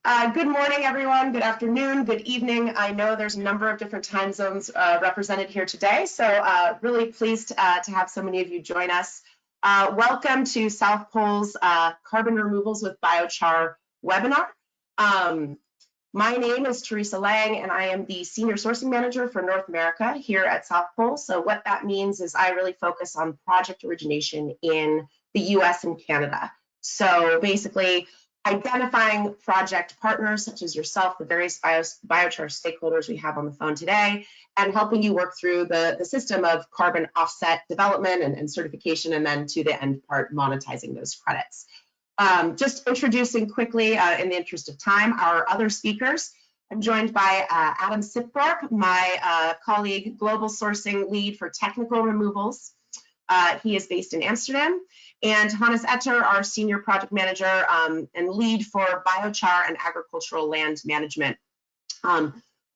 Good morning, everyone. Good afternoon, good evening. I know there's a number of different time zones represented here today, so really pleased to have so many of you join us. Welcome to South Pole's Carbon Removals with Biochar webinar. My name is Teresa Lang, and I am the Senior Sourcing Manager for North America here at South Pole. So what that means is I really focus on project origination in the US and Canada. So basically, identifying project partners such as yourself, the various biochar stakeholders we have on the phone today, and helping you work through the system of carbon offset development and certification, and then to the end part, monetizing those credits. Just introducing quickly, in the interest of time, our other speakers. I'm joined by Adam Sipthorpe, my colleague, Global Sourcing Lead for Technical Removals. He is based in Amsterdam. And Hannes Etter, our Senior Project Manager and Lead for Biochar and Agricultural Land Management.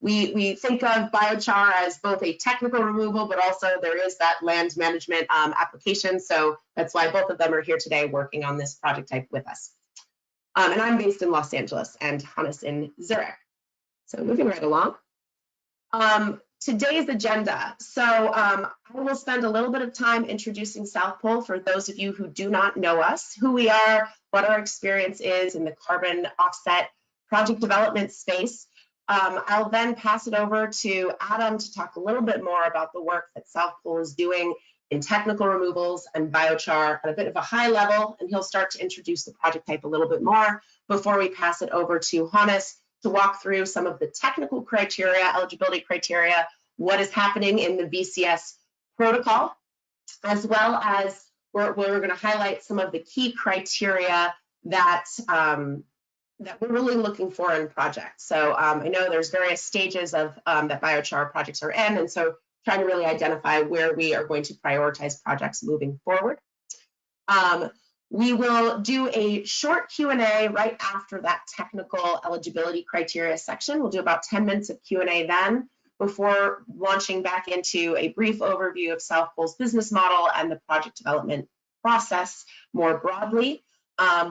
We think of biochar as both a technical removal, but also there is that land management application. So that's why both of them are here today working on this project type with us. And I'm based in Los Angeles and Hannes in Zurich. So moving right along. Today's agenda. So I will spend a little bit of time introducing South Pole for those of you who do not know us, who we are, what our experience is in the carbon offset project development space. I'll then pass it over to Adam to talk a little bit more about the work that South Pole is doing in technical removals and biochar at a bit of a high level, and he'll start to introduce the project type a little bit more before we pass it over to Hannes to walk through some of the technical criteria, eligibility criteria, what is happening in the VCS protocol, as well as we're going to highlight some of the key criteria that that we're really looking for in projects. So I know there's various stages of that biochar projects are in, and so trying to really identify where we are going to prioritize projects moving forward. We will do a short Q&A right after that technical eligibility criteria section. We'll do about 10 minutes of Q&A then, before launching back into a brief overview of South Pole's business model and the project development process more broadly,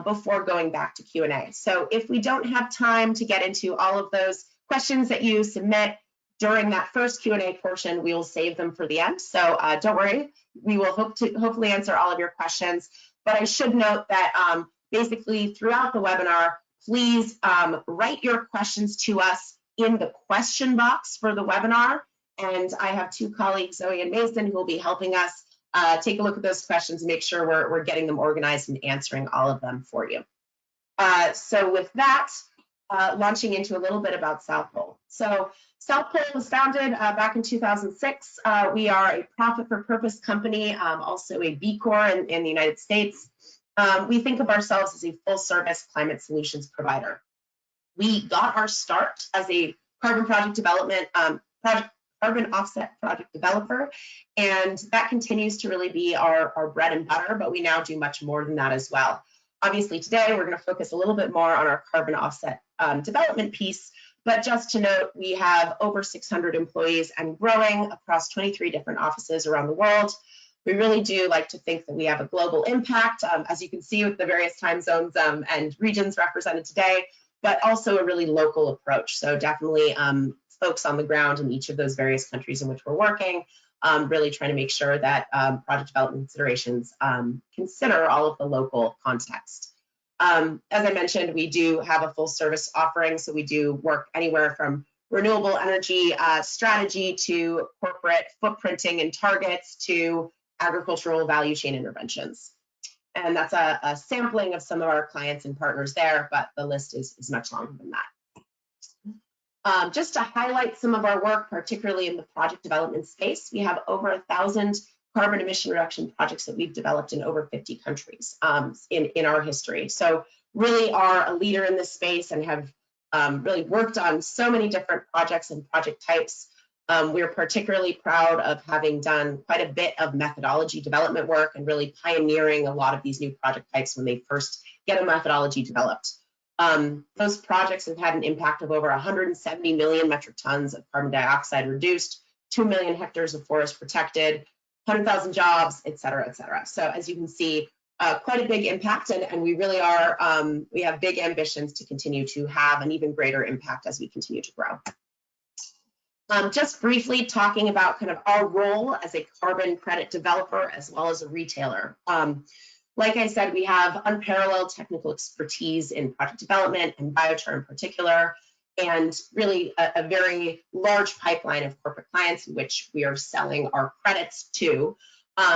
before going back to Q&A. So if we don't have time to get into all of those questions that you submit during that first Q&A portion, we will save them for the end. So don't worry, we will hopefully answer all of your questions. But I should note that basically throughout the webinar, please write your questions to us in the question box for the webinar. And I have two colleagues, Zoe and Mason, who will be helping us take a look at those questions and make sure we're getting them organized and answering all of them for you. So with that, launching into a little bit about South Pole. So South Pole was founded back in 2006. We are a profit for purpose company, also a B Corp in the United States. We think of ourselves as a full service climate solutions provider. We got our start as a carbon project development, carbon offset project developer, and that continues to really be our bread and butter, but we now do much more than that as well. Obviously today we're going to focus a little bit more on our carbon offset development piece, but just to note, we have over 600 employees and growing across 23 different offices around the world. We really do like to think that we have a global impact, as you can see with the various time zones and regions represented today, but also a really local approach. So definitely folks on the ground in each of those various countries in which we're working, really trying to make sure that project development considerations consider all of the local context. As I mentioned, we do have a full service offering, so we do work anywhere from renewable energy strategy to corporate footprinting and targets to agricultural value chain interventions. And that's a sampling of some of our clients and partners there, but the list is much longer than that. Just to highlight some of our work, particularly in the project development space, we have over 1,000 carbon emission reduction projects that we've developed in over 50 countries in our history. So really are a leader in this space and have really worked on so many different projects and project types. We're particularly proud of having done quite a bit of methodology development work and really pioneering a lot of these new project types when they first get a methodology developed. Those projects have had an impact of over 170 million metric tons of carbon dioxide reduced, 2 million hectares of forest protected, 100,000 jobs, et cetera, et cetera. So as you can see, quite a big impact, and we really are, we have big ambitions to continue to have an even greater impact as we continue to grow. Just briefly talking about kind of our role as a carbon credit developer as well as a retailer. Like I said, we have unparalleled technical expertise in project development and biochar in particular, and really a very large pipeline of corporate clients in which we are selling our credits to.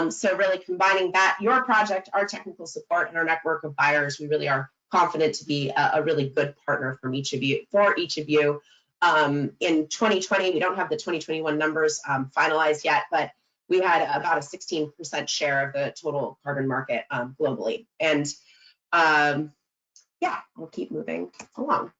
So really combining that, your project, our technical support, and our network of buyers, we really are confident to be a really good partner for each of you. In 2020, we don't have the 2021 numbers finalized yet, but we had about a 16% share of the total carbon market globally. And yeah, we'll keep moving along.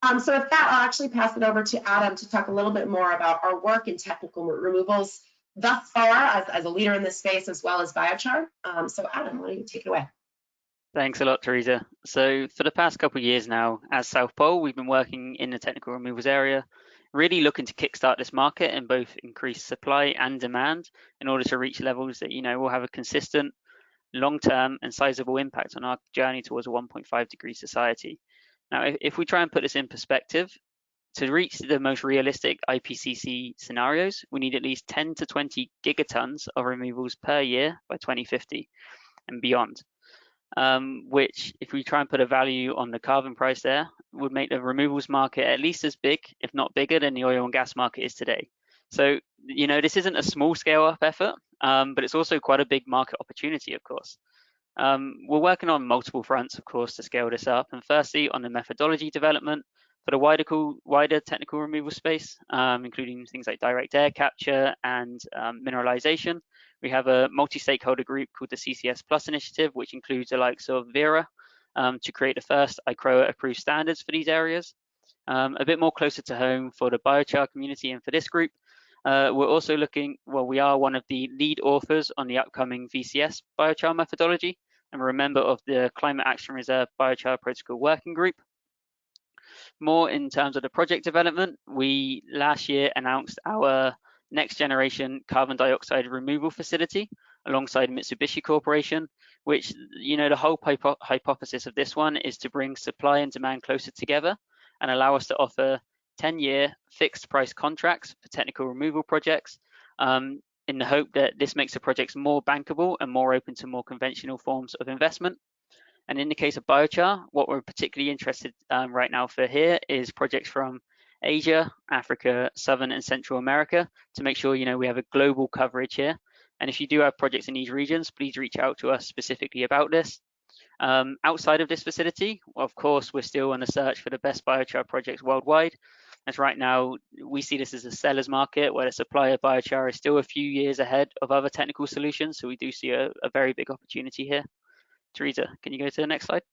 So with that, I'll actually pass it over to Adam to talk a little bit more about our work in technical removals thus far as a leader in this space, as well as biochar. So Adam, why don't you take it away? Thanks a lot, Teresa. So for the past couple of years now, as South Pole, we've been working in the technical removals area, really looking to kickstart this market and both increase supply and demand in order to reach levels that, will have a consistent, long-term and sizable impact on our journey towards a 1.5 degree society. Now, if we try and put this in perspective, to reach the most realistic IPCC scenarios, we need at least 10 to 20 gigatons of removals per year by 2050 and beyond. Which, if we try and put a value on the carbon price there, would make the removals market at least as big, if not bigger, than the oil and gas market is today. So, this isn't a small scale up effort, but it's also quite a big market opportunity, of course. We're working on multiple fronts, of course, to scale this up. And firstly, on the methodology development for the wider technical removal space, including things like direct air capture and mineralization. We have a multi-stakeholder group called the CCS Plus initiative, which includes the likes of Vera, to create the first ICROA-approved standards for these areas. A bit more closer to home for the biochar community and for this group, we're also we are one of the lead authors on the upcoming VCS biochar methodology, and we're a member of the Climate Action Reserve Biochar Protocol Working Group. More in terms of the project development, we last year announced our next generation carbon dioxide removal facility alongside Mitsubishi Corporation, which, the whole hypothesis of this one is to bring supply and demand closer together and allow us to offer 10-year fixed price contracts for technical removal projects, in the hope that this makes the projects more bankable and more open to more conventional forms of investment. And in the case of biochar, what we're particularly interested right now for here is projects from Asia, Africa, Southern and Central America, to make sure we have a global coverage here. And if you do have projects in these regions, please reach out to us specifically about this. Outside of this facility, of course, we're still on the search for the best biochar projects worldwide. As right now, we see this as a seller's market where the supply of biochar is still a few years ahead of other technical solutions. So we do see a very big opportunity here. Teresa, can you go to the next slide?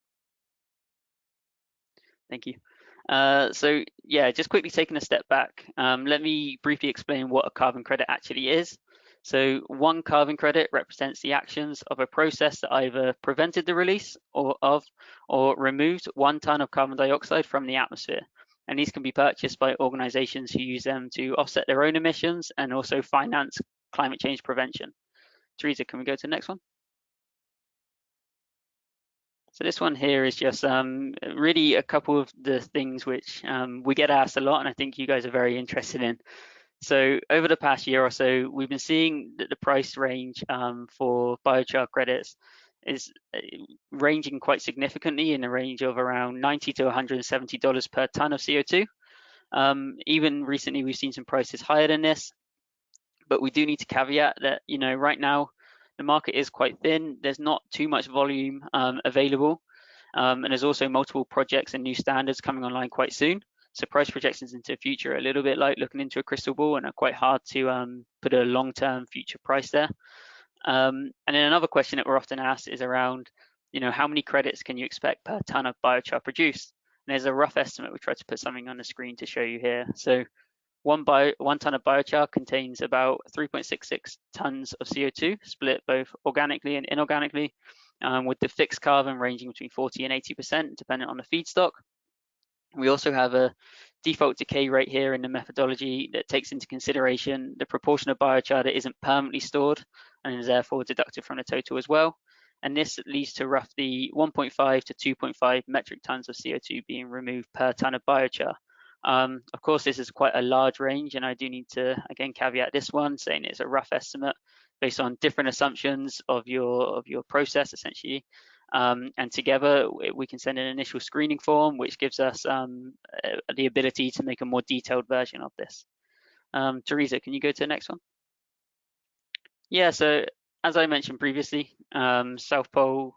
Thank you. So yeah, just quickly taking a step back, let me briefly explain what a carbon credit actually is. So one carbon credit represents the actions of a process that either prevented the release or removed 1 ton of carbon dioxide from the atmosphere. And these can be purchased by organizations who use them to offset their own emissions and also finance climate change prevention. Teresa, can we go to the next one? So this one here is just really a couple of the things which we get asked a lot, and I think you guys are very interested in. So over the past year or so, we've been seeing that the price range for biochar credits is ranging quite significantly in the range of around $90 to $170 per ton of CO2. Even recently, we've seen some prices higher than this, but we do need to caveat that, right now, the market is quite thin. There's not too much volume available. And there's also multiple projects and new standards coming online quite soon. So price projections into the future are a little bit like looking into a crystal ball and are quite hard to put a long-term future price there. And then another question that we're often asked is around, how many credits can you expect per ton of biochar produced? And there's a rough estimate. We tried to put something on the screen to show you here. So one ton of biochar contains about 3.66 tons of CO2, split both organically and inorganically, with the fixed carbon ranging between 40 and 80%, depending on the feedstock. We also have a default decay rate here in the methodology that takes into consideration the proportion of biochar that isn't permanently stored and is therefore deducted from the total as well. and this leads to roughly 1.5 to 2.5 metric tons of CO2 being removed per ton of biochar. Of course, this is quite a large range, and I do need to, again, caveat this one, saying it's a rough estimate based on different assumptions of your process, essentially. And together, we can send an initial screening form, which gives us the ability to make a more detailed version of this. Teresa, can you go to the next one? Yeah, so as I mentioned previously, South Pole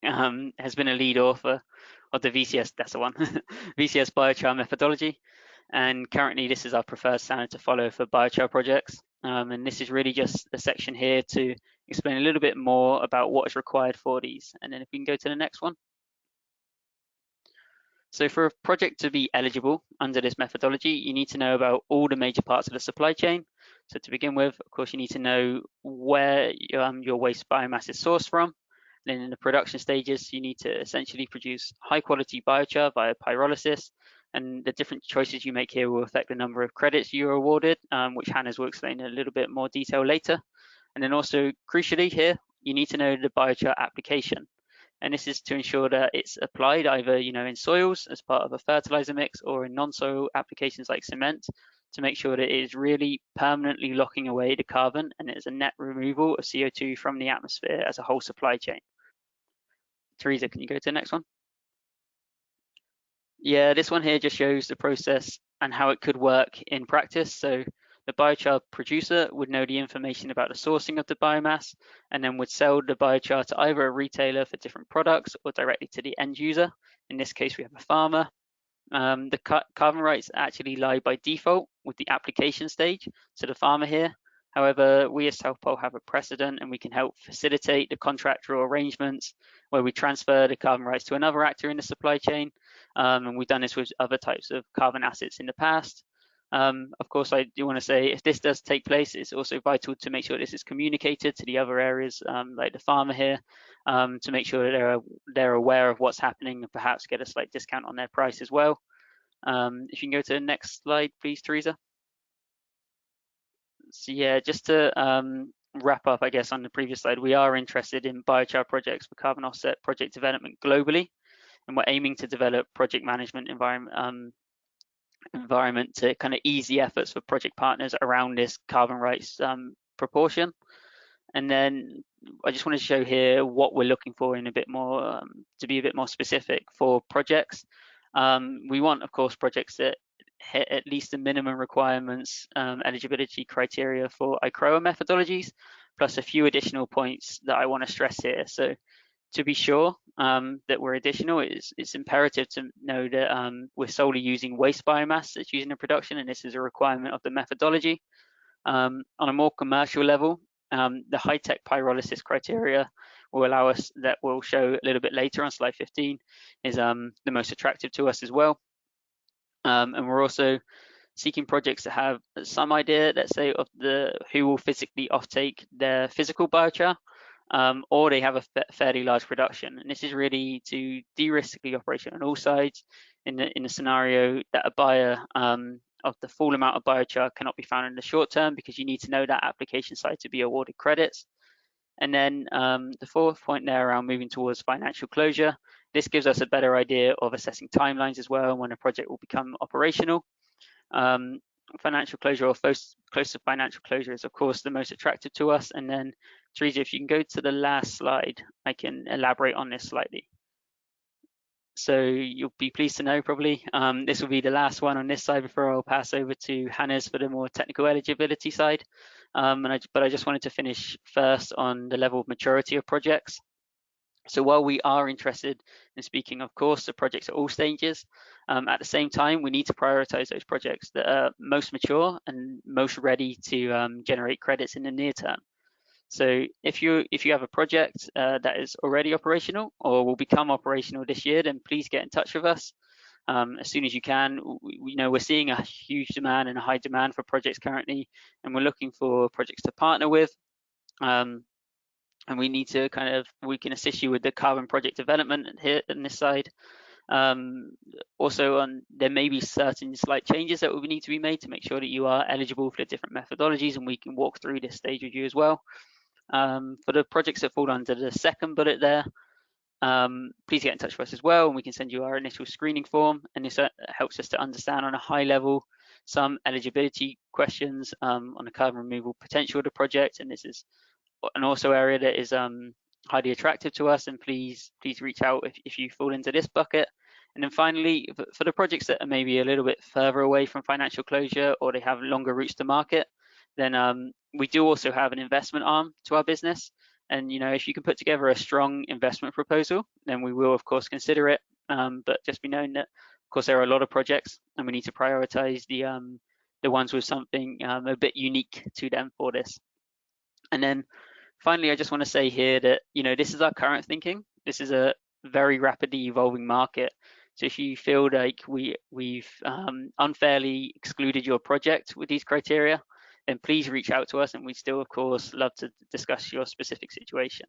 has been a lead author of the VCS, that's the one, VCS Biochar Methodology. And currently this is our preferred standard to follow for biochar projects. And this is really just a section here to explain a little bit more about what is required for these. And then if we can go to the next one. So for a project to be eligible under this methodology, you need to know about all the major parts of the supply chain. So to begin with, of course, you need to know where your waste biomass is sourced from. Then in the production stages, you need to essentially produce high quality biochar via pyrolysis. And the different choices you make here will affect the number of credits you are awarded, which Hannes will explain in a little bit more detail later. And then also, crucially here, you need to know the biochar application. And this is to ensure that it's applied either in soils as part of a fertilizer mix or in non-soil applications like cement, to make sure that it is really permanently locking away the carbon and it is a net removal of CO2 from the atmosphere as a whole supply chain. Teresa, can you go to the next one? Yeah, this one here just shows the process and how it could work in practice. So the biochar producer would know the information about the sourcing of the biomass and then would sell the biochar to either a retailer for different products or directly to the end user. In this case, we have a farmer. The carbon rights actually lie by default with the application stage to the farmer here. However, we as South Pole have a precedent and we can help facilitate the contractual arrangements where we transfer the carbon rights to another actor in the supply chain. And we've done this with other types of carbon assets in the past. Of course, I do want to say if this does take place, it's also vital to make sure this is communicated to the other areas, like the farmer here, to make sure that they're aware of what's happening and perhaps get a slight discount on their price as well. If you can go to the next slide, please, Teresa. So yeah, just to wrap up, I guess, on the previous slide, we are interested in biochar projects for carbon offset project development globally, and we're aiming to develop project management environment to kind of ease the efforts for project partners around this carbon rights proportion. And then I just want to show here what we're looking for in a bit more, to be a bit more specific for projects. We want, of course, projects that hit at least the minimum requirements, eligibility criteria for ICROA methodologies, plus a few additional points that I want to stress here. So to be sure that we're additional, it's imperative to know that we're solely using waste biomass that's used in the production, and this is a requirement of the methodology. On a more commercial level, the high-tech pyrolysis criteria will allow us, that we'll show a little bit later on slide 15, is the most attractive to us as well. And we're also seeking projects that have some idea, let's say, of who will physically offtake their physical biochar, or they have a fairly large production. And this is really to de-risk the operation on all sides in the scenario that a buyer of the full amount of biochar cannot be found in the short term, because you need to know that application site to be awarded credits. And then the fourth point there around moving towards financial closure. This gives us a better idea of assessing timelines as well, and when a project will become operational. Financial closure, or close to financial closure, is of course the most attractive to us. And then Teresa, if you can go to the last slide, I can elaborate on this slightly. So you'll be pleased to know probably this will be the last one on this side before I'll pass over to Hannes for the more technical eligibility side. But I just wanted to finish first on the level of maturity of projects. So while we are interested in speaking, of course, to projects at all stages, at the same time, we need to prioritize those projects that are most mature and most ready to generate credits in the near term. So if you have a project that is already operational or will become operational this year, then please get in touch with us as soon as you can. We're seeing a huge demand and a high demand for projects currently, and we're looking for projects to partner with. And we need to we can assist you with the carbon project development here on this side. Also, there may be certain slight changes that will need to be made to make sure that you are eligible for the different methodologies, and we can walk through this stage with you as well. For the projects that fall under the second bullet there, please get in touch with us as well, and we can send you our initial screening form, and this helps us to understand on a high level some eligibility questions on the carbon removal potential of the project, and this is an also area that is highly attractive to us, and please reach out if you fall into this bucket. And then finally, for the projects that are maybe a little bit further away from financial closure or they have longer routes to market, then we do also have an investment arm to our business. And if you can put together a strong investment proposal, then we will of course consider it. But just be known that of course there are a lot of projects, and we need to prioritize the ones with something a bit unique to them for this. And then finally, I just want to say here that this is our current thinking. This is a very rapidly evolving market. So if you feel like we've unfairly excluded your project with these criteria, then please reach out to us, and we'd still, of course, love to discuss your specific situation.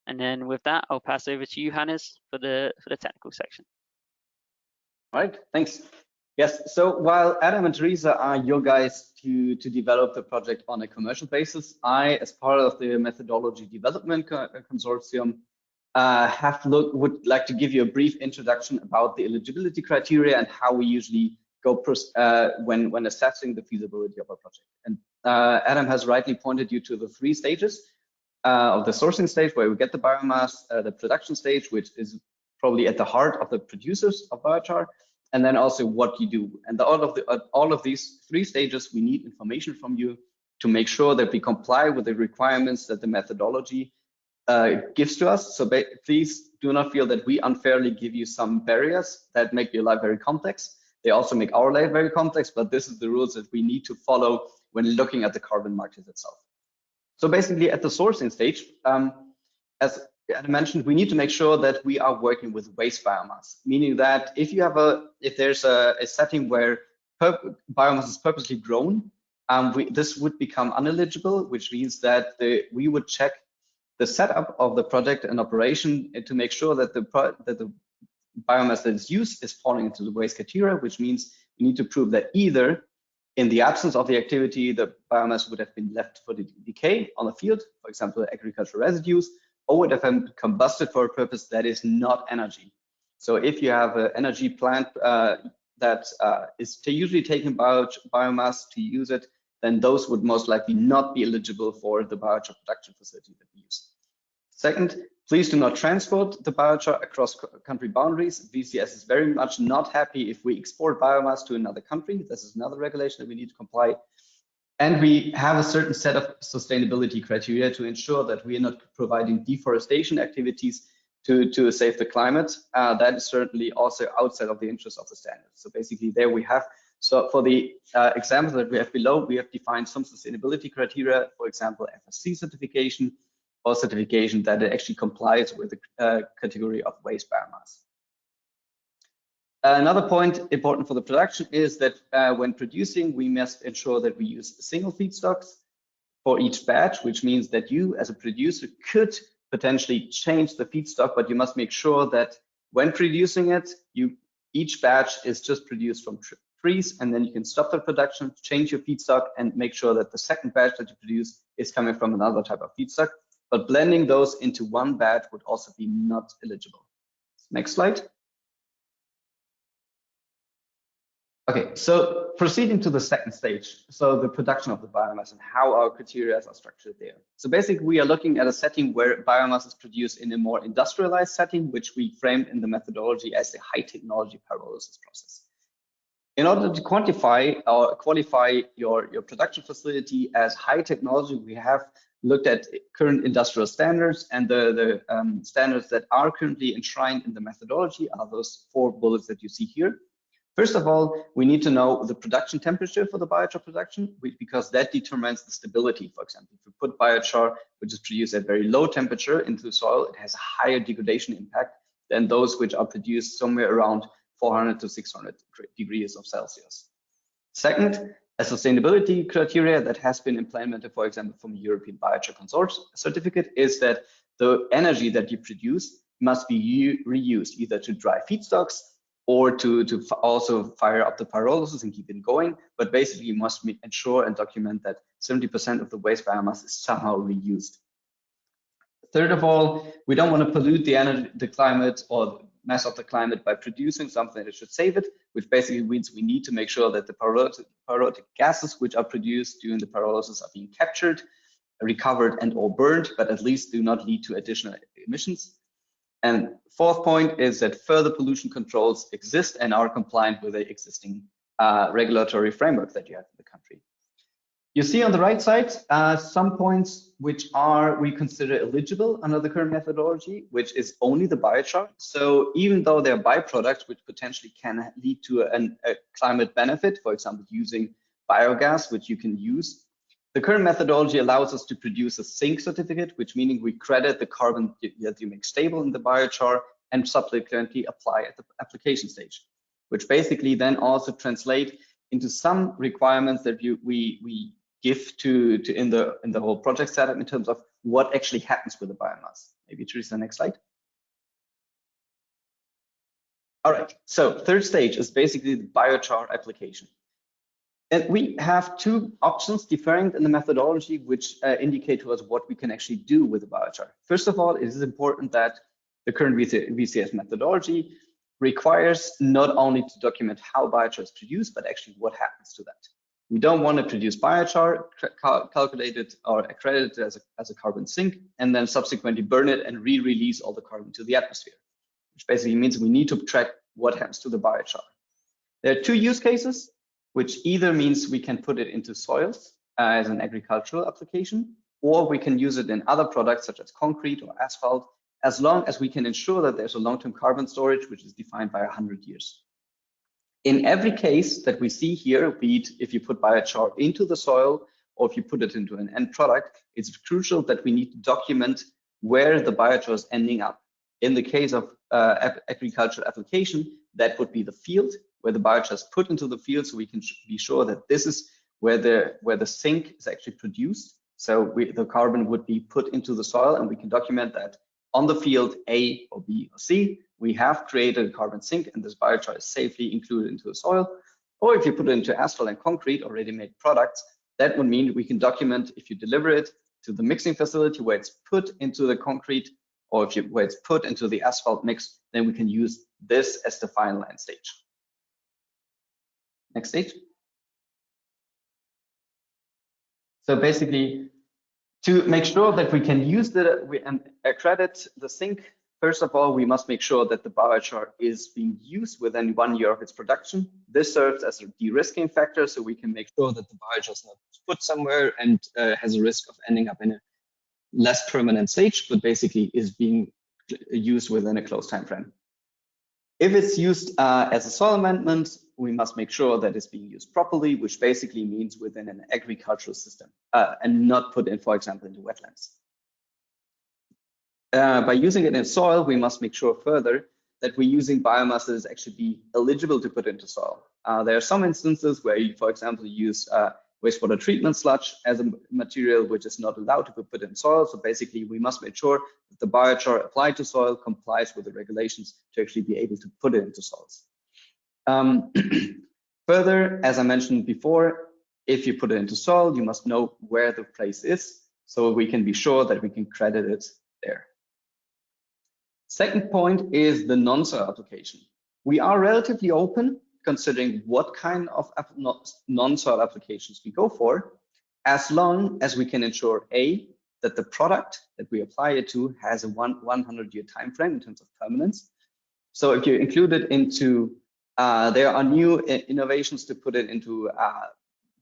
And then with that, I'll pass over to you, Hannes, for the technical section. All right, thanks. Yes, so while Adam and Teresa are your guys to develop the project on a commercial basis, I, as part of the methodology development consortium, would like to give you a brief introduction about the eligibility criteria and how we usually go when assessing the feasibility of a project. And Adam has rightly pointed you to the 3 stages of the sourcing stage, where we get the biomass, the production stage, which is probably at the heart of the producers of biochar, and then also what you do. And all of these 3 stages, we need information from you to make sure that we comply with the requirements that the methodology gives to us. So please do not feel that we unfairly give you some barriers that make your life very complex. They also make our life very complex, but this is the rules that we need to follow when looking at the carbon market itself. So basically at the sourcing stage, as I mentioned, we need to make sure that we are working with waste biomass, meaning that if there's a setting where biomass is purposely grown, this would become ineligible, which means that we would check the setup of the project and operation to make sure that the biomass that is used is falling into the waste criteria, which means we need to prove that either in the absence of the activity, the biomass would have been left for the decay on the field, for example, agricultural residues, or would have been combusted for a purpose that is not energy. So if you have an energy plant that is usually taking biomass to use it, then those would most likely not be eligible for the biochar production facility that we use. Second, please do not transport the biochar across country boundaries. VCS is very much not happy if we export biomass to another country. This is another regulation that we need to comply. And we have a certain set of sustainability criteria to ensure that we are not providing deforestation activities to save the climate. That is certainly also outside of the interest of the standards. So basically there we have, so for the examples that we have below, we have defined some sustainability criteria, for example, FSC certification, or certification that it actually complies with the category of waste biomass. Another point important for the production is that when producing, we must ensure that we use single feedstocks for each batch, which means that you as a producer could potentially change the feedstock, but you must make sure that when producing it, each batch is just produced from trees, and then you can stop the production, change your feedstock, and make sure that the second batch that you produce is coming from another type of feedstock. But blending those into one batch would also be not eligible. Next slide. Okay, so proceeding to the second stage, so the production of the biomass and how our criteria are structured there. So basically, we are looking at a setting where biomass is produced in a more industrialized setting, which we framed in the methodology as the high technology pyrolysis process. In order to quantify or qualify your production facility as high technology, we have looked at current industrial standards, and the standards that are currently enshrined in the methodology are those 4 bullets that you see here. First of all, we need to know the production temperature for the biochar production, because that determines the stability. For example, if you put biochar, which is produced at very low temperature, into the soil, it has a higher degradation impact than those which are produced somewhere around 400 to 600 degrees of Celsius. Second, a sustainability criteria that has been implemented, for example, from the European Biochar Consortium certificate, is that the energy that you produce must be reused, either to dry feedstocks or to also fire up the pyrolysis and keep it going. But basically, you must ensure and document that 70% of the waste biomass is somehow reused. Third of all, we don't want to pollute the climate or mess up the climate by producing something that should save it, which basically means we need to make sure that the pyrolytic gases which are produced during the pyrolysis are being captured, recovered, and or burned, but at least do not lead to additional emissions. And fourth point is that further pollution controls exist and are compliant with the existing regulatory framework that you have in the country. You see on the right side some points which we consider eligible under the current methodology, which is only the biochar. So even though they're byproducts which potentially can lead to a climate benefit, for example, using biogas, which you can use, the current methodology allows us to produce a sink certificate, which meaning we credit the carbon that you make stable in the biochar and subsequently apply at the application stage, which basically then also translate into some requirements that we give in the whole project setup in terms of what actually happens with the biomass. Maybe Teresa, next slide. All right, so third stage is basically the biochar application. And we have two options different in the methodology, which indicate to us what we can actually do with the biochar. First of all, it is important that the current VCS methodology requires not only to document how biochar is produced, but actually what happens to that. We don't want to produce biochar, calculated or accredited as a carbon sink, and then subsequently burn it and re-release all the carbon to the atmosphere, which basically means we need to track what happens to the biochar. There are two use cases, which either means we can put it into soils as an agricultural application, or we can use it in other products such as concrete or asphalt, as long as we can ensure that there's a long-term carbon storage, which is defined by 100 years. In every case that we see here, be it if you put biochar into the soil or if you put it into an end product, it's crucial that we need to document where the biochar is ending up. In the case of agricultural application, that would be the field where the biochar is put into the field, so we can be sure that this is where the sink is actually produced. So the carbon would be put into the soil, and we can document that on the field A or B or C, we have created a carbon sink and this biochar is safely included into the soil. Or if you put it into asphalt and concrete or ready-made products, that would mean we can document if you deliver it to the mixing facility where it's put into the concrete, or where it's put into the asphalt mix, then we can use this as the final end stage. Next stage. So basically, to make sure that we can use and accredit the sink, first of all, we must make sure that the biochar is being used within 1 year of its production. This serves as a de-risking factor, so we can make sure that the biochar is not put somewhere and has a risk of ending up in a less permanent stage, but basically is being used within a close time frame. If it's used as a soil amendment, we must make sure that it's being used properly, which basically means within an agricultural system and not put in, for example, into wetlands. By using it in soil, we must make sure further that we're using biomass that is actually be eligible to put into soil. There are some instances where you, for example, use wastewater treatment sludge as a material which is not allowed to be put in soil. So basically, we must make sure that the biochar applied to soil complies with the regulations to actually be able to put it into soils. Further, as I mentioned before, if you put it into soil, you must know where the place is so we can be sure that we can credit it there. Second point is the non-soil application. We are relatively open considering what kind of non-soil applications we go for, as long as we can ensure A, that the product that we apply it to has a 100-year time frame in terms of permanence. So if you include it into, there are new innovations to put it into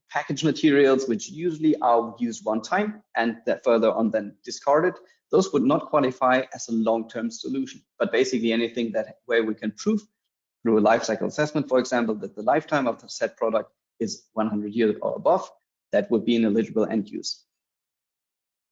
package materials, which usually are used one time and that further on then discarded. Those would not qualify as a long-term solution, but basically anything where we can prove through a life cycle assessment, for example, that the lifetime of the said product is 100 years or above, that would be an eligible end use.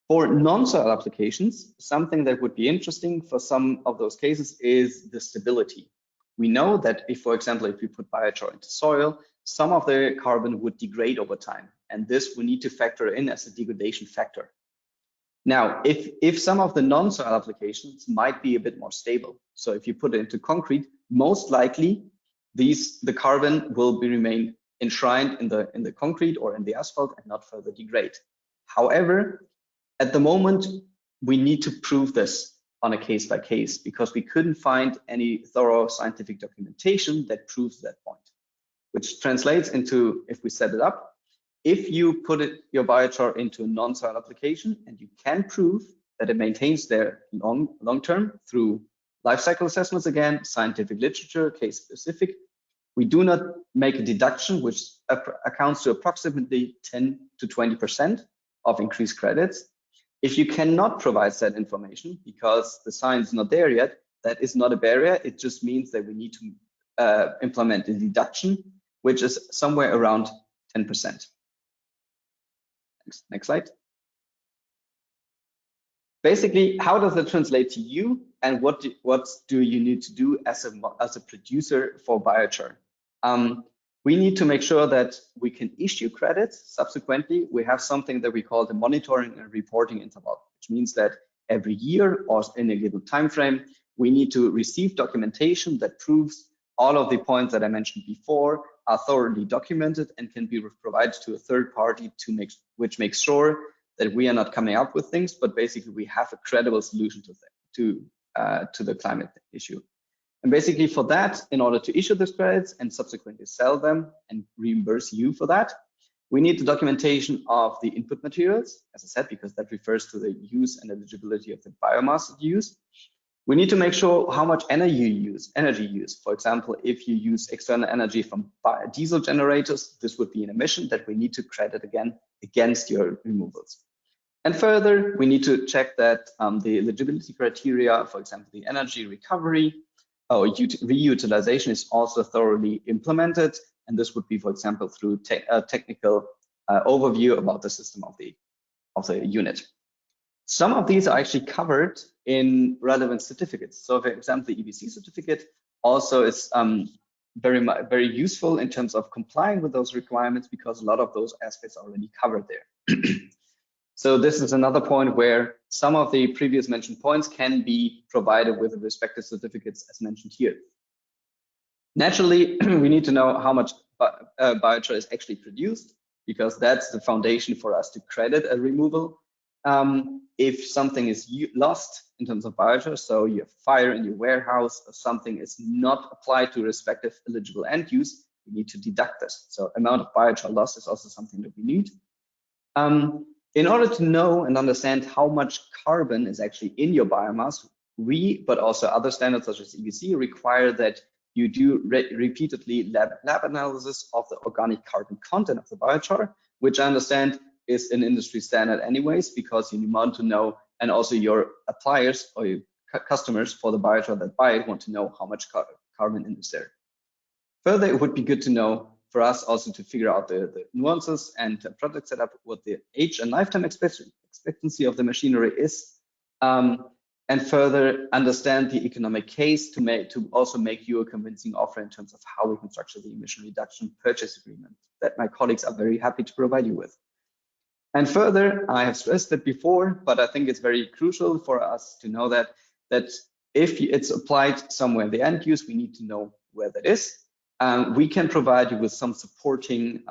For non-soil applications, something that would be interesting for some of those cases is the stability. We know that if, for example, if we put biochar into soil, some of the carbon would degrade over time, and this we need to factor in as a degradation factor. Now, if some of the non-soil applications might be a bit more stable, so if you put it into concrete, most likely the carbon will remain enshrined in the concrete or in the asphalt and not further degrade. However, at the moment, we need to prove this on a case by case because we couldn't find any thorough scientific documentation that proves that point, which translates into, if we set it up, if you put your biochar into a non-soil application and you can prove that it maintains there long term through life cycle assessments, again, scientific literature, case specific, we do not make a deduction which accounts to approximately 10 to 20% of increased credits. If you cannot provide that information because the science is not there yet, that is not a barrier. It just means that we need to implement a deduction, which is somewhere around 10%. Next slide. Basically, how does that translate to you, and what do you need to do as a producer for biochar? We need to make sure that we can issue credits. Subsequently, we have something that we call the monitoring and reporting interval, which means that every year or in a given time frame, we need to receive documentation that proves all of the points that I mentioned before are thoroughly documented and can be provided to a third party which makes sure that we are not coming up with things, but basically we have a credible solution to the climate issue. And basically for that, in order to issue those credits and subsequently sell them and reimburse you for that, we need the documentation of the input materials, as I said, because that refers to the use and eligibility of the biomass use. We need to make sure how much energy you use. For example, if you use external energy from diesel generators, this would be an emission that we need to credit again against your removals. And further, we need to check that the eligibility criteria, for example, the energy recovery or reutilization is also thoroughly implemented. And this would be, for example, through a technical overview about the system of the unit. Some of these are actually covered in relevant certificates. So for example, the EBC certificate also is very useful in terms of complying with those requirements because a lot of those aspects are already covered there. So this is another point where some of the previous mentioned points can be provided with the respective certificates as mentioned here. Naturally, we need to know how much biochar is actually produced because that's the foundation for us to credit a removal. If something is lost in terms of biochar, so you have fire in your warehouse or something is not applied to respective eligible end use, we need to deduct this. So amount of biochar loss is also something that we need. In order to know and understand how much carbon is actually in your biomass, but also other standards such as EBC require that you do repeatedly lab analysis of the organic carbon content of the biochar, which I understand is an industry standard anyways, because you want to know, and also your appliers or your customers for the biochar that buy it want to know how much carbon is there. Further, it would be good to know for us also to figure out the nuances and product setup, what the age and lifetime expectancy of the machinery is, and further understand the economic case to also make you a convincing offer in terms of how we can structure the emission reduction purchase agreement that my colleagues are very happy to provide you with. And further, I have stressed it before, but I think it's very crucial for us to know that if it's applied somewhere in the end use, we need to know where that is. We can provide you with some supporting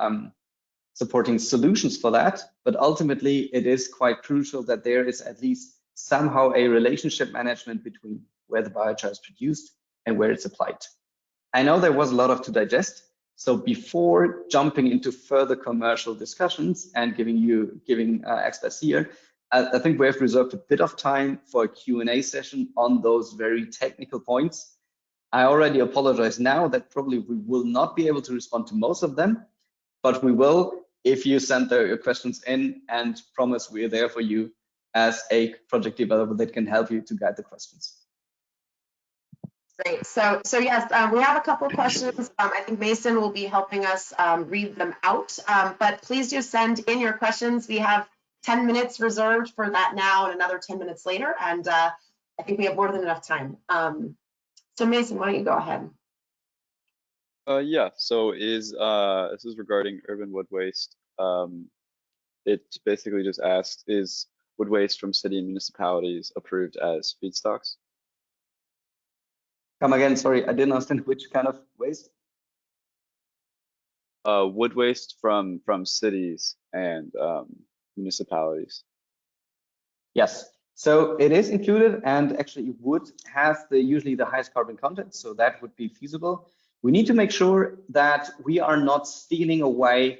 solutions for that, but ultimately it is quite crucial that there is at least somehow a relationship management between where the biochar is produced and where it's applied. I know there was a lot to digest, so before jumping into further commercial discussions and giving experts here, I think we have reserved a bit of time for a Q&A session on those very technical points. I already apologize now that probably we will not be able to respond to most of them, but we will if you send your questions in, and promise we are there for you as a project developer that can help you to guide the questions. Great. So yes, we have a couple of questions. I think Mason will be helping us read them out, but please do send in your questions. We have 10 minutes reserved for that now and another 10 minutes later, and I think we have more than enough time. So Mason, why don't you go ahead? Yeah, so this is regarding urban wood waste. It basically just asks, is wood waste from city and municipalities approved as feedstocks? Come again, sorry, I didn't understand which kind of waste? Wood waste from cities and municipalities. Yes, So it is included, and actually it would have usually the highest carbon content, so that would be feasible. We need to make sure that we are not stealing away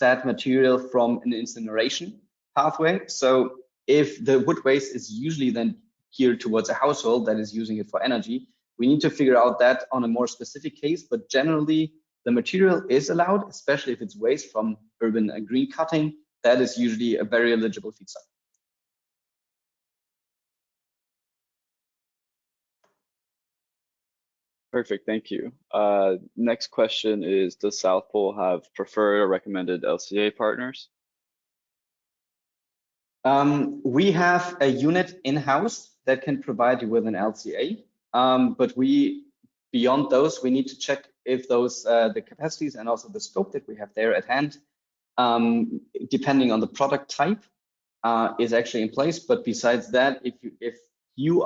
that material from an incineration pathway. So if the wood waste is usually then geared towards a household that is using it for energy, we need to figure out that on a more specific case, but generally the material is allowed, especially if it's waste from urban and green cutting. That is usually a very eligible feedstock. Perfect, thank you. Next question is, does South Pole have preferred or recommended LCA partners? We have a unit in-house that can provide you with an LCA, but beyond those, we need to check if those the capacities and also the scope that we have there at hand, depending on the product type, is actually in place. But besides that, if you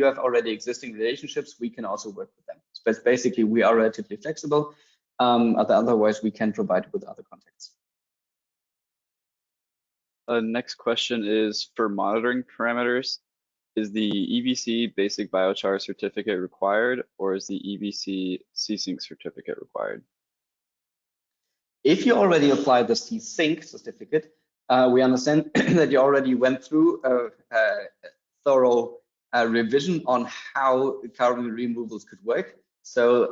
have already existing relationships, we can also work with them. But basically, we are relatively flexible. Otherwise, we can provide with other contacts. Next question is, for monitoring parameters, is the EBC basic biochar certificate required, or is the EBC C-Sync certificate required? If you already applied the C-Sync certificate, we understand that you already went through a thorough revision on how carbon removals could work. So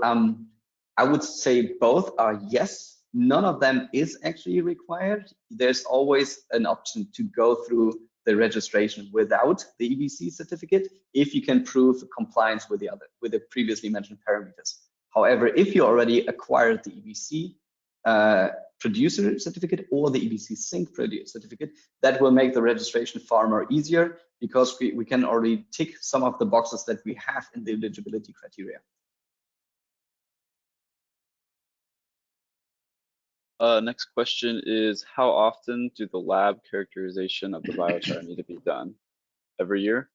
I would say both are yes. None of them is actually required. There's always an option to go through the registration without the EBC certificate if you can prove compliance with the previously mentioned parameters. However, if you already acquired the EBC producer certificate or the EBC Sync producer certificate, that will make the registration far more easier because we can already tick some of the boxes that we have in the eligibility criteria. Next question is, how often do the lab characterization of the biochar need to be done? Every year?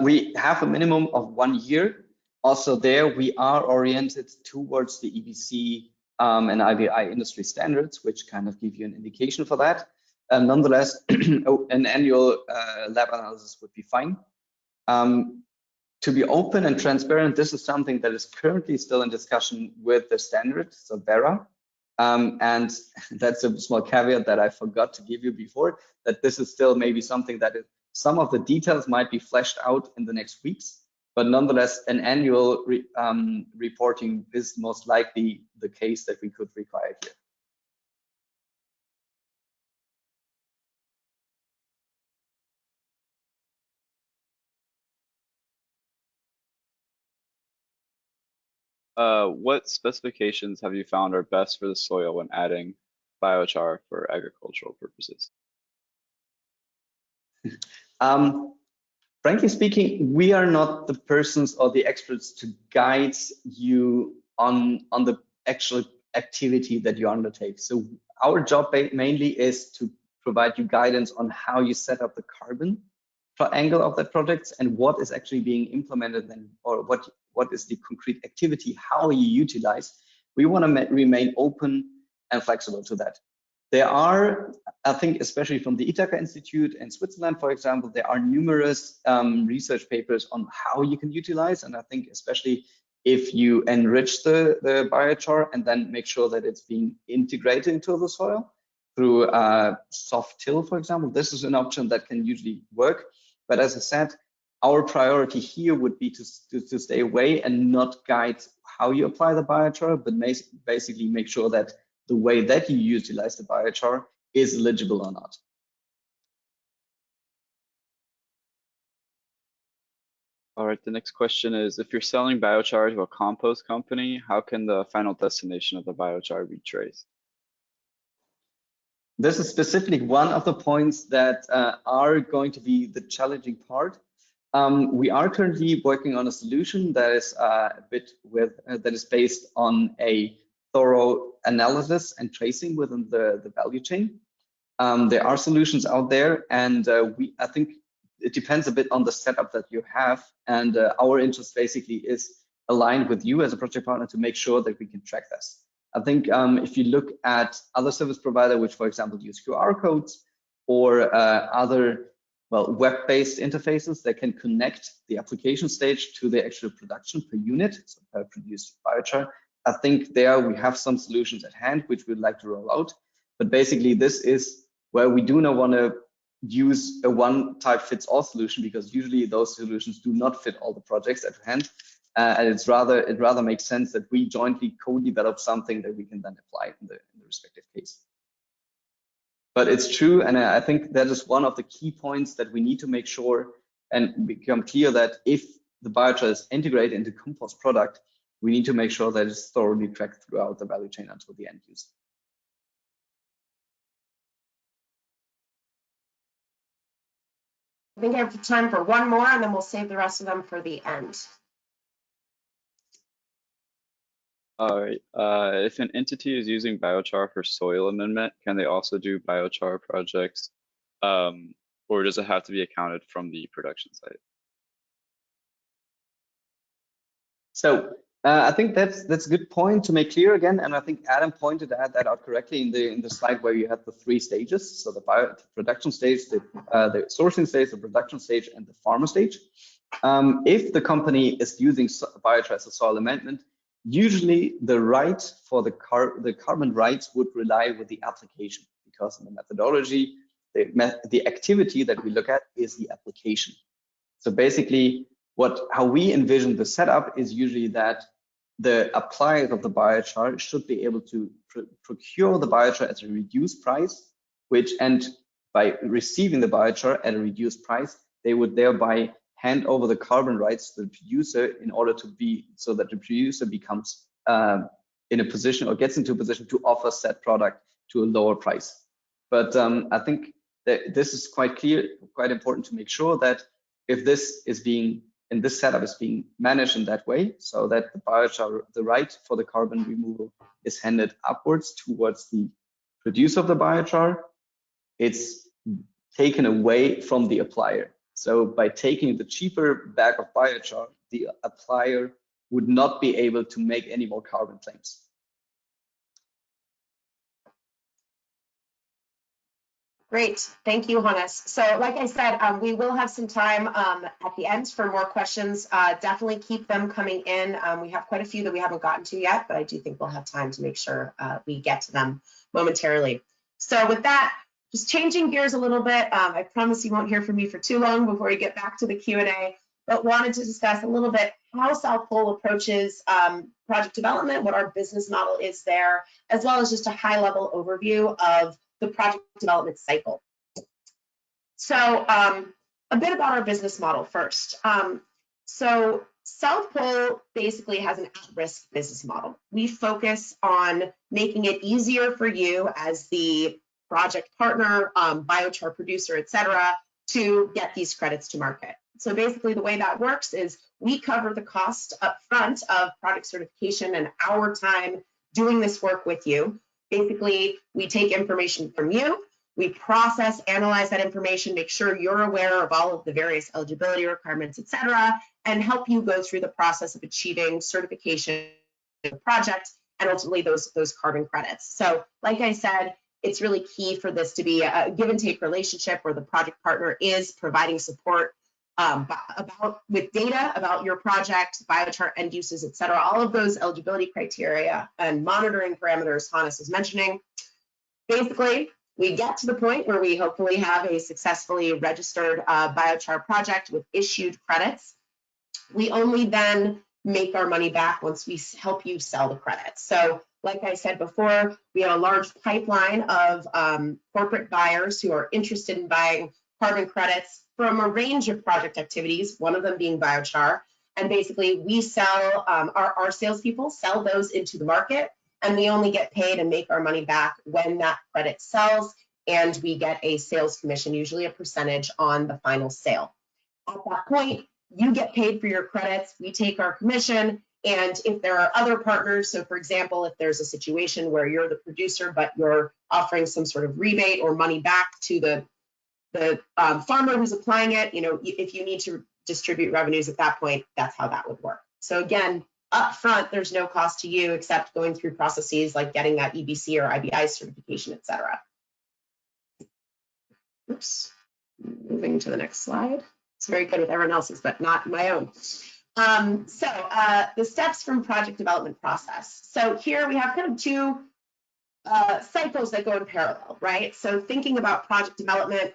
We have a minimum of 1 year. Also there, we are oriented towards the EBC and IVI industry standards, which kind of give you an indication for that. Nonetheless, an annual lab analysis would be fine. To be open and transparent, this is something that is currently still in discussion with the standard, so BERA. And that's a small caveat that I forgot to give you before, that this is still maybe something that some of the details might be fleshed out in the next weeks, but nonetheless, an annual reporting is most likely the case that we could require here. What specifications have you found are best for the soil when adding biochar for agricultural purposes? Frankly speaking, we are not the persons or the experts to guide you on the actual activity that you undertake. So our job mainly is to provide you guidance on how you set up the carbon angle of that project and what is actually being implemented then, or what is the concrete activity, how you utilize. We want to remain open and flexible to that. There are, I think, especially from the Ithaca Institute in Switzerland, for example, there are numerous research papers on how you can utilize. And I think especially if you enrich the biochar and then make sure that it's being integrated into the soil through soft till, for example, this is an option that can usually work. But as I said, our priority here would be to stay away and not guide how you apply the biochar, but basically make sure that the way that you utilize the biochar is eligible or not. All right, the next question is, if you're selling biochar to a compost company, how can the final destination of the biochar be traced? This is specifically one of the points that are going to be the challenging part. We are currently working on a solution that is that is based on a thorough analysis and tracing within the value chain. There are solutions out there, and I think it depends a bit on the setup that you have. And our interest basically is aligned with you as a project partner to make sure that we can track this. I think if you look at other service providers, which for example use QR codes, or other web-based interfaces that can connect the application stage to the actual production per unit, so per produced biochar. I think there we have some solutions at hand which we'd like to roll out. But basically, this is where we do not want to use a one-type-fits-all solution, because usually those solutions do not fit all the projects at hand. And it rather makes sense that we jointly co-develop something that we can then apply in the respective case. But it's true, and I think that is one of the key points that we need to make sure and become clear, that if the biochar is integrated into compost product, we need to make sure that it's thoroughly tracked throughout the value chain until the end use. I think I have time for one more, and then we'll save the rest of them for the end. All right. If an entity is using biochar for soil amendment, can they also do biochar projects, or does it have to be accounted from the production site? So I think that's a good point to make clear again, and I think Adam pointed that out correctly in the slide where you had the 3 stages. So the production stage, the sourcing stage, the production stage, and the farmer stage. If the company is using biochar as a soil amendment, usually the right for the carbon rights would rely with the application, because in the methodology, the activity that we look at is the application. So basically, how we envision the setup is usually that the appliers of the biochar should be able to procure the biochar at a reduced price, and by receiving the biochar at a reduced price, they would thereby hand over the carbon rights to the producer in order to so that the producer becomes in a position, or gets into a position, to offer said product to a lower price. But I think that this is quite clear, quite important to make sure that if this setup is being managed in that way, so that the biochar, the right for the carbon removal, is handed upwards towards the producer of the biochar, it's taken away from the applier. So by taking the cheaper bag of biochar, the applier would not be able to make any more carbon claims. Great, thank you, Hannes. So like I said, we will have some time at the end for more questions. Definitely keep them coming in. We have quite a few that we haven't gotten to yet, but I do think we'll have time to make sure we get to them momentarily. So with that, just changing gears a little bit, I promise you won't hear from me for too long before we get back to the Q&A, but wanted to discuss a little bit how South Pole approaches project development, what our business model is there, as well as just a high-level overview of the project development cycle. So a bit about our business model first. So South Pole basically has an at-risk business model. We focus on making it easier for you as the project partner, biochar producer, et cetera, to get these credits to market. So basically the way that works is we cover the cost up front of product certification and our time doing this work with you. Basically, we take information from you, we process, analyze that information, make sure you're aware of all of the various eligibility requirements, et cetera, and help you go through the process of achieving certification of the project and ultimately those carbon credits. So like I said, it's really key for this to be a give and take relationship where the project partner is providing support with data about your project, biochar end uses, et cetera, all of those eligibility criteria and monitoring parameters Hannes was mentioning. Basically, we get to the point where we hopefully have a successfully registered biochar project with issued credits. We only then make our money back once we help you sell the credits. So like I said before, we have a large pipeline of corporate buyers who are interested in buying carbon credits from a range of project activities, one of them being biochar. And basically we sell, our salespeople sell those into the market, and we only get paid and make our money back when that credit sells, and we get a sales commission, usually a percentage on the final sale. At that point, you get paid for your credits, we take our commission, and if there are other partners, so for example, if there's a situation where you're the producer, but you're offering some sort of rebate or money back to the farmer who's applying it, you know, if you need to distribute revenues at that point, that's how that would work. So again, up front, there's no cost to you except going through processes like getting that EBC or IBI certification, et cetera. Oops, moving to the next slide. It's very good with everyone else's, but not my own. The steps from project development process. So here we have kind of two cycles that go in parallel, right? So thinking about project development,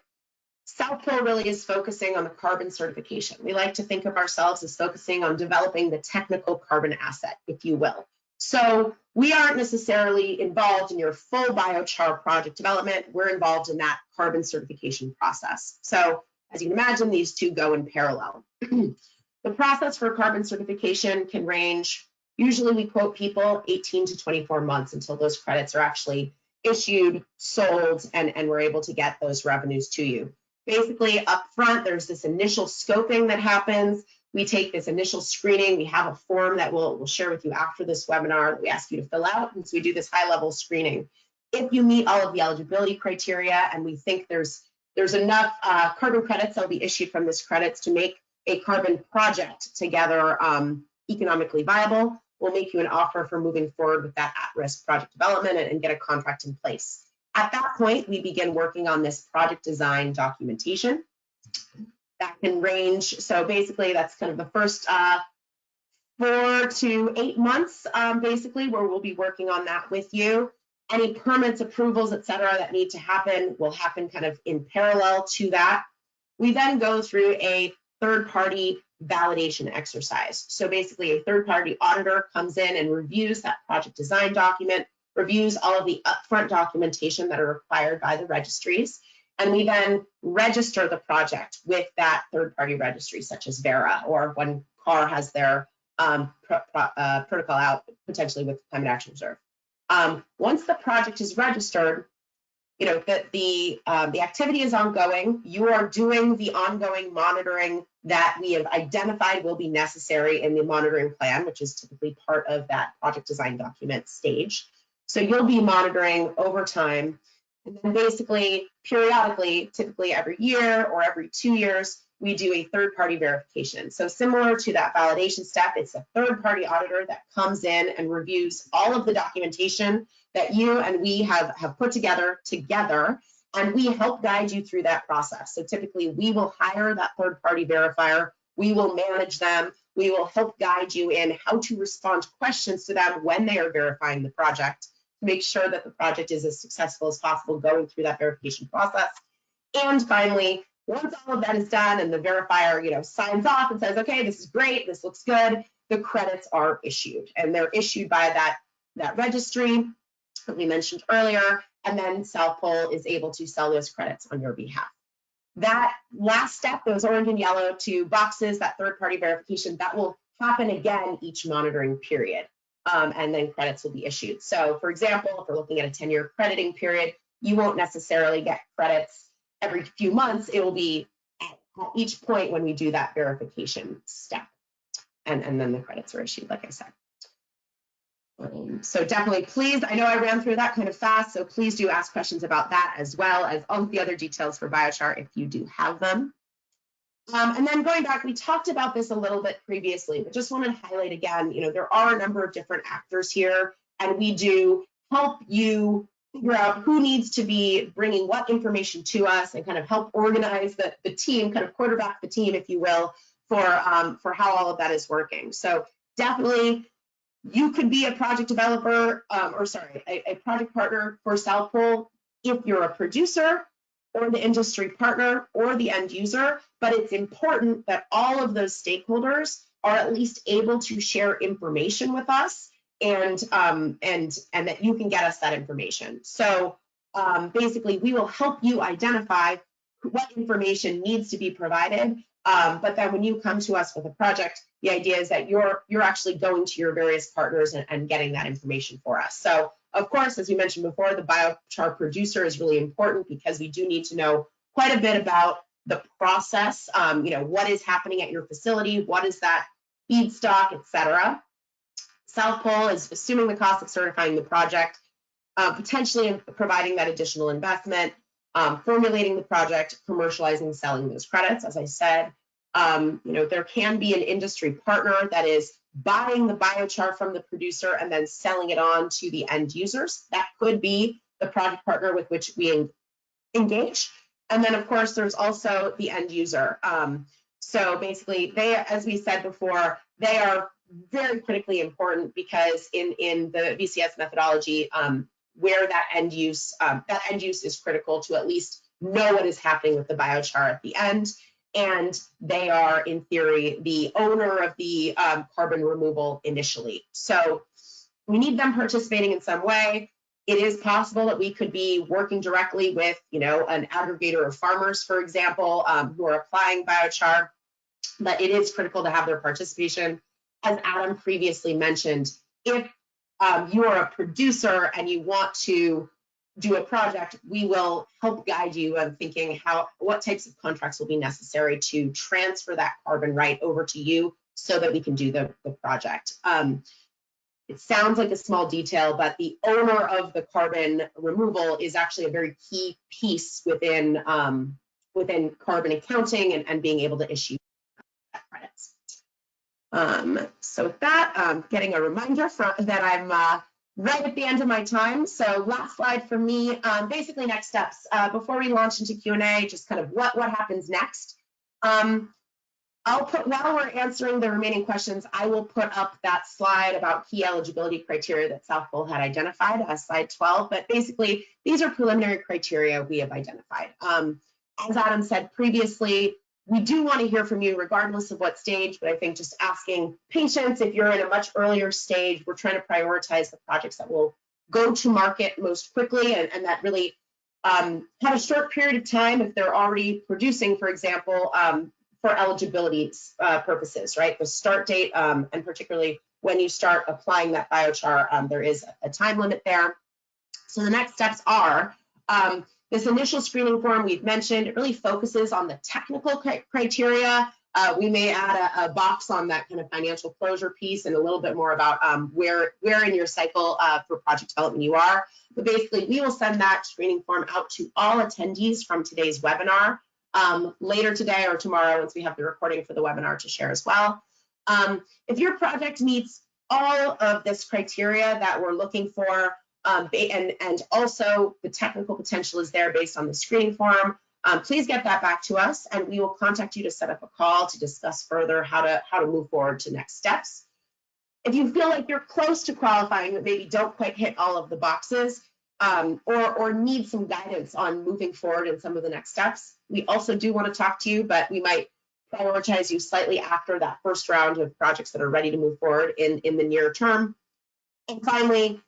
South Pole really is focusing on the carbon certification. We like to think of ourselves as focusing on developing the technical carbon asset, if you will. So we aren't necessarily involved in your full biochar project development. We're involved in that carbon certification process. So as you can imagine, these two go in parallel. The process for carbon certification can range, usually we quote people 18 to 24 months until those credits are actually issued, sold, and we're able to get those revenues to you. Basically, up front, there's this initial scoping that happens. We take this initial screening. We have a form that we'll share with you after this webinar that we ask you to fill out. And so we do this high-level screening. If you meet all of the eligibility criteria and we think there's enough carbon credits that'll be issued from this credits to make a carbon project together economically viable, we'll make you an offer for moving forward with that at-risk project development and get a contract in place. At that point, we begin working on this project design documentation. That can range, so basically that's kind of the first 4 to 8 months, basically, where we'll be working on that with you. Any permits, approvals, et cetera, that need to happen will happen kind of in parallel to that. We then go through a third-party validation exercise. So basically a third-party auditor comes in and reviews that project design document, reviews all of the upfront documentation that are required by the registries, and we then register the project with that third-party registry, such as Vera, or when CAR has their protocol out, potentially with Climate Action Reserve. Once the project is registered, you know, the activity is ongoing. You are doing the ongoing monitoring that we have identified will be necessary in the monitoring plan, which is typically part of that project design document stage. So you'll be monitoring over time. And then basically, periodically, typically every year or every 2 years, we do a third-party verification. So similar to that validation step, it's a third-party auditor that comes in and reviews all of the documentation that you and we have put together, and we help guide you through that process. So typically, we will hire that third-party verifier, we will manage them, we will help guide you in how to respond to questions to them when they are verifying the project, to make sure that the project is as successful as possible going through that verification process. And finally, once all of that is done and the verifier, you know, signs off and says, okay, this is great, this looks good, the credits are issued, and they're issued by that registry that we mentioned earlier, and then South Pole is able to sell those credits on your behalf. That last step, those orange and yellow 2 boxes, that third-party verification, that will happen again each monitoring period, and then credits will be issued. So for example, if we're looking at a 10-year crediting period, you won't necessarily get credits every few months. It will be at each point when we do that verification step, and then the credits are issued, like I said. So definitely, please, I know I ran through that kind of fast, so please do ask questions about that, as well as all of the other details for biochar if you do have them. And then going back, we talked about this a little bit previously, but just wanted to highlight again, you know, there are a number of different actors here, and we do help you figure out who needs to be bringing what information to us, and kind of help organize the team, kind of quarterback the team, if you will, for how all of that is working. So definitely, you could be a project developer, a project partner for South Pole if you're a producer or the industry partner or the end user, but it's important that all of those stakeholders are at least able to share information with us, and that you can get us that information. So basically, we will help you identify what information needs to be provided, but then when you come to us with a project, the idea is that you're actually going to your various partners and getting that information for us. So of course, as we mentioned before, the biochar producer is really important, because we do need to know quite a bit about the process, you know, what is happening at your facility, what is that feedstock, et cetera. South Pole is assuming the cost of certifying the project, potentially providing that additional investment, formulating the project, commercializing, selling those credits. As I said, you know, there can be an industry partner that is buying the biochar from the producer and then selling it on to the end users. That could be the project partner with which we engage. And then, of course, there's also the end user. So basically, they, as we said before, they are very critically important because in the VCS methodology, where that end use is critical to at least know what is happening with the biochar at the end. And they are, in theory, the owner of the carbon removal initially. So we need them participating in some way. It is possible that we could be working directly with, an aggregator of farmers, for example, who are applying biochar, but it is critical to have their participation. As Adam previously mentioned, if you are a producer and you want to do a project, we will help guide you on thinking what types of contracts will be necessary to transfer that carbon right over to you so that we can do the project. It sounds like a small detail, but the owner of the carbon removal is actually a very key piece within carbon accounting and being able to issue credits. So with that, getting a reminder that I'm right at the end of my time. So last slide for me, basically next steps. Before we launch into Q&A, just kind of what happens next. While we're answering the remaining questions, I will put up that slide about key eligibility criteria that South Pole had identified as slide 12. But basically, these are preliminary criteria we have identified. As Adam said previously, we do want to hear from you regardless of what stage, but I think just asking patience, if you're in a much earlier stage, we're trying to prioritize the projects that will go to market most quickly and that really have a short period of time if they're already producing, for example, for eligibility purposes, right? The start date, and particularly when you start applying that biochar, there is a time limit there. So the next steps are this initial screening form we've mentioned. It really focuses on the technical criteria. We may add a box on that kind of financial closure piece and a little bit more about where in your cycle for project development you are. But basically, we will send that screening form out to all attendees from today's webinar. Later today or tomorrow, once we have the recording for the webinar to share as well. If your project meets all of this criteria that we're looking for, and also the technical potential is there based on the screening form, please get that back to us and we will contact you to set up a call to discuss further how to move forward to next steps. If you feel like you're close to qualifying but maybe don't quite hit all of the boxes, or need some guidance on moving forward in some of the next steps, we also do want to talk to you, but we might prioritize you slightly after that first round of projects that are ready to move forward in the near term. And finally,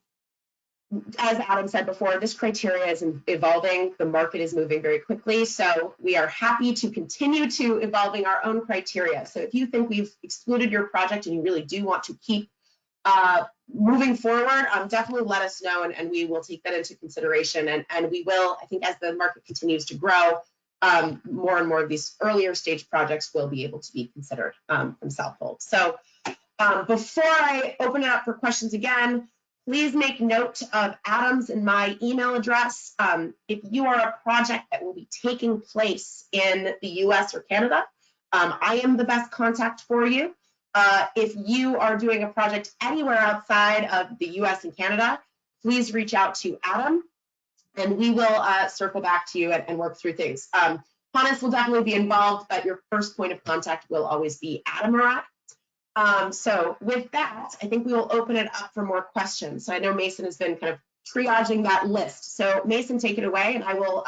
as Adam said before, this criteria is evolving. The market is moving very quickly, so we are happy to continue to evolving our own criteria. So if you think we've excluded your project and you really do want to keep moving forward, definitely let us know and we will take that into consideration. And we will, I think as the market continues to grow, more and more of these earlier stage projects will be able to be considered from South Pole. So before I open it up for questions again, please make note of Adam's and my email address. If you are a project that will be taking place in the US or Canada, I am the best contact for you. If you are doing a project anywhere outside of the US and Canada, please reach out to Adam and we will circle back to you and work through things. Hannes will definitely be involved, but your first point of contact will always be Adam Murat. So with that, I think we will open it up for more questions. So I know Mason has been kind of triaging that list. So Mason, take it away, and I will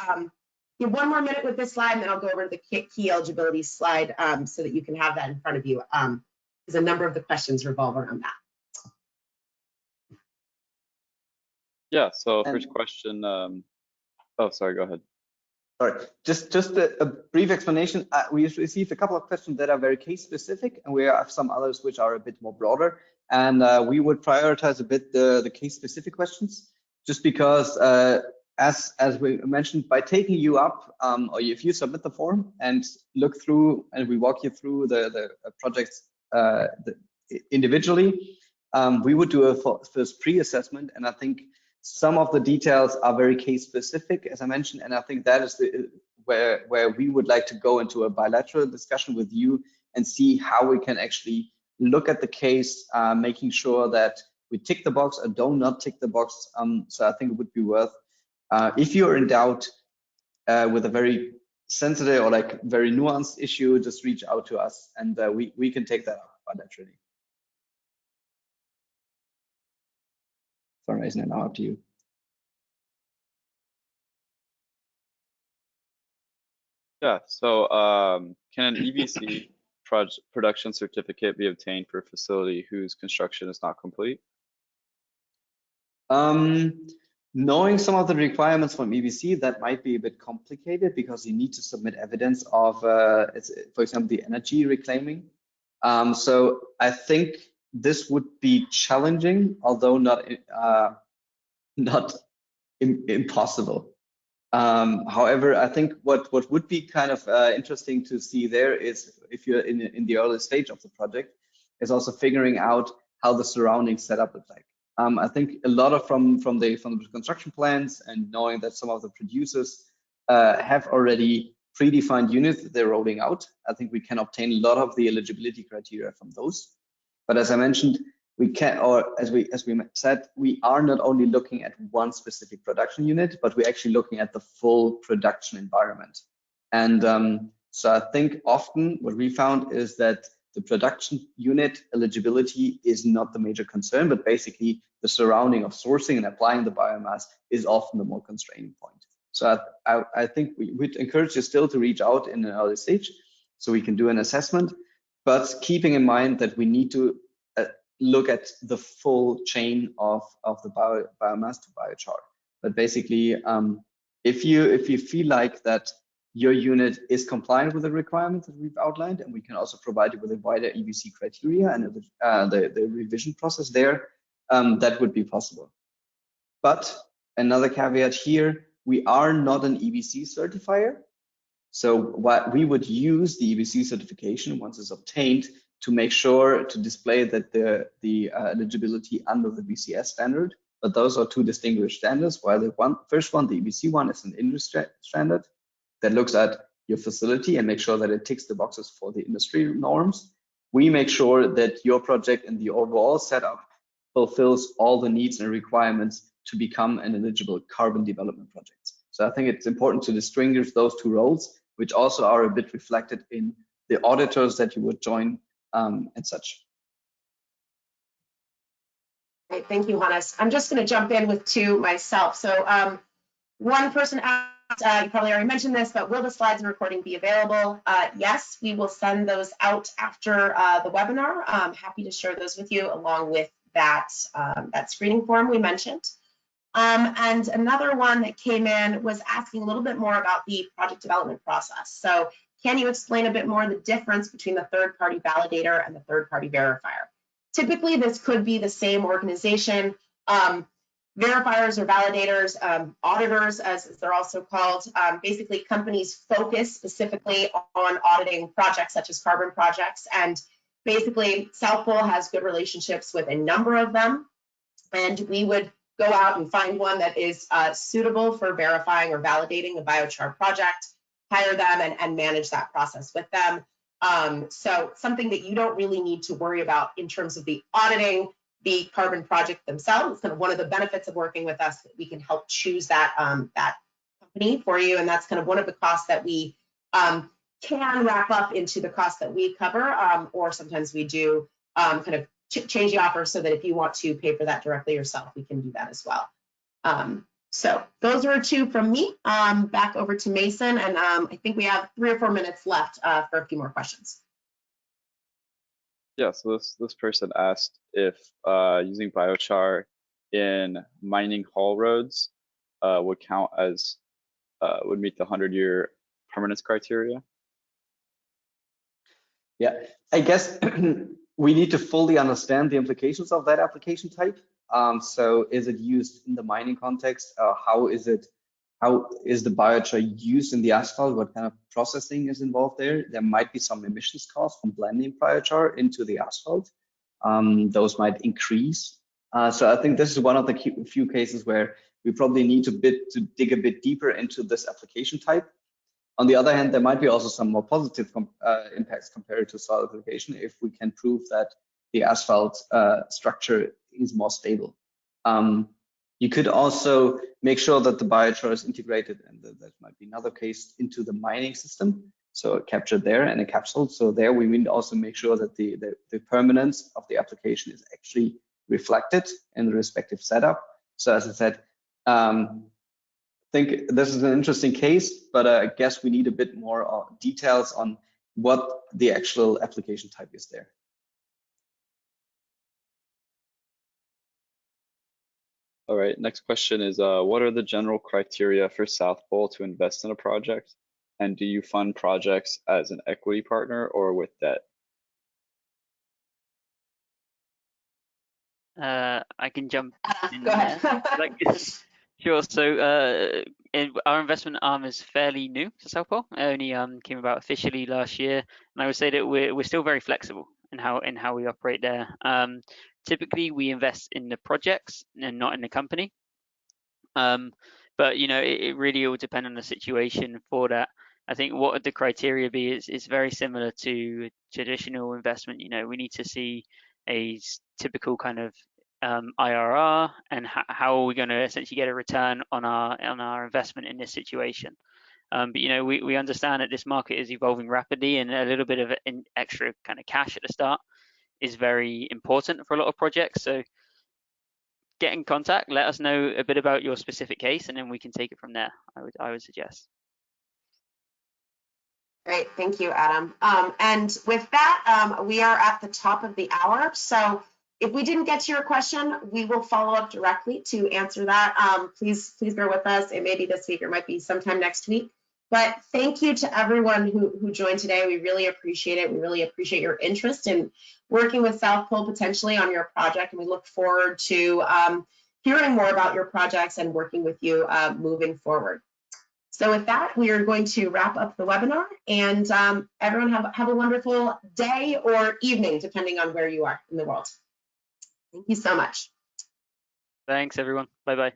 give one more minute with this slide, and then I'll go over to the key eligibility slide so that you can have that in front of you, because a number of the questions revolve around that. Yeah, so first question, oh, sorry, go ahead. Sorry, just a brief explanation. We received a couple of questions that are very case specific, and we have some others which are a bit more broader. And we would prioritize a bit the case specific questions, just because as we mentioned, by taking you up, or if you submit the form and look through, and we walk you through the projects individually, we would do a first pre-assessment, and I think some of the details are very case specific, as I mentioned, and I think that is where we would like to go into a bilateral discussion with you and see how we can actually look at the case, making sure that we tick the box or do not tick the box. So I think it would be worth, if you're in doubt with a very sensitive or like very nuanced issue, just reach out to us, and we can take that up bilaterally. Sorry, isn't it now up to you? Yeah, so can an EBC production certificate be obtained for a facility whose construction is not complete? Knowing some of the requirements from EBC, that might be a bit complicated because you need to submit evidence of, for example, the energy reclaiming. So I think this would be challenging, although not impossible. However, I think what would be kind of interesting to see there is, if you're in the early stage of the project, is also figuring out how the surrounding setup looks like. I think a lot of from the construction plans, and knowing that some of the producers have already predefined units that they're rolling out, I think we can obtain a lot of the eligibility criteria from those. But as I mentioned, we can, or as we said, we are not only looking at one specific production unit, but we're actually looking at the full production environment. And so I think often what we found is that the production unit eligibility is not the major concern, but basically the surrounding of sourcing and applying the biomass is often the more constraining point. So I think we'd encourage you still to reach out in an early stage so we can do an assessment, but keeping in mind that we need to look at the full chain of the biomass to biochar. But basically, if you feel like that your unit is compliant with the requirements that we've outlined, and we can also provide you with a wider EBC criteria and the revision process there, that would be possible. But another caveat here, we are not an EBC certifier. So what we would use the EBC certification once it's obtained to make sure to display that the eligibility under the BCS standard. But those are two distinguished standards. While the first one, the EBC one, is an industry standard that looks at your facility and make sure that it ticks the boxes for the industry norms. We make sure that your project and the overall setup fulfills all the needs and requirements to become an eligible carbon development project. So I think it's important to distinguish those two roles, which also are a bit reflected in the auditors that you would join and such. Great, thank you, Hannes. I'm just going to jump in with two myself. So one person asked, you probably already mentioned this, but will the slides and recording be available? Yes, we will send those out after the webinar. I'm happy to share those with you along with that, that screening form we mentioned. And another one that came in was asking a little bit more about the project development process. So can you explain a bit more the difference between the third-party validator and the third-party verifier? Typically, this could be the same organization. Verifiers or validators, auditors, as they're also called, basically companies focus specifically on auditing projects such as carbon projects. And basically, South Pole has good relationships with a number of them. And we would go out and find one that is suitable for verifying or validating a biochar project, hire them and manage that process with them. So something that you don't really need to worry about in terms of the auditing the carbon project themselves. It's kind of one of the benefits of working with us, that we can help choose that, that company for you. And that's kind of one of the costs that we can wrap up into the cost that we cover, or sometimes we do kind of change the offer so that if you want to pay for that directly yourself, we can do that as well. So those are two from me. Back over to Mason, and I think we have 3 or 4 minutes left for a few more questions. Yeah, so this person asked if using biochar in mining haul roads would count as, would meet the 100-year permanence criteria. Yeah, I guess we need to fully understand the implications of that application type. So is it used in the mining context? How is the biochar used in the asphalt? What kind of processing is involved there? There might be some emissions costs from blending biochar into the asphalt. Those might increase. So I think this is one of the few cases where we probably need to dig a bit deeper into this application type. On the other hand, there might be also some more positive impacts compared to soil application if we can prove that the asphalt structure is more stable. You could also make sure that the biochar is integrated, and that might be another case, into the mining system. So captured there and encapsulated. So there we will also make sure that the permanence of the application is actually reflected in the respective setup. So as I said, I think this is an interesting case, but I guess we need a bit more details on what the actual application type is there. All right, next question is, what are the general criteria for South Pole to invest in a project? And do you fund projects as an equity partner or with debt? I can jump in Go ahead. there. Sure. So our investment arm is fairly new to South Pole. It only came about officially last year, and I would say that we're still very flexible in how we operate there. Typically, we invest in the projects and not in the company. But it really will depend on the situation for that. I think what would the criteria be is very similar to traditional investment. We need to see a typical kind of IRR, and how are we going to essentially get a return on our investment in this situation. But we understand that this market is evolving rapidly, and a little bit of an extra kind of cash at the start is very important for a lot of projects. So get in contact, let us know a bit about your specific case, and then we can take it from there, I would suggest. Great, thank you, Adam. And with that, we are at the top of the hour. So if we didn't get to your question, we will follow up directly to answer that. Please bear with us. It may be this week, or it might be sometime next week. But thank you to everyone who joined today. We really appreciate it. We really appreciate your interest in working with South Pole potentially on your project. And we look forward to hearing more about your projects and working with you moving forward. So with that, we are going to wrap up the webinar, and everyone have a wonderful day or evening, depending on where you are in the world. Thank you so much. Thanks, everyone. Bye-bye.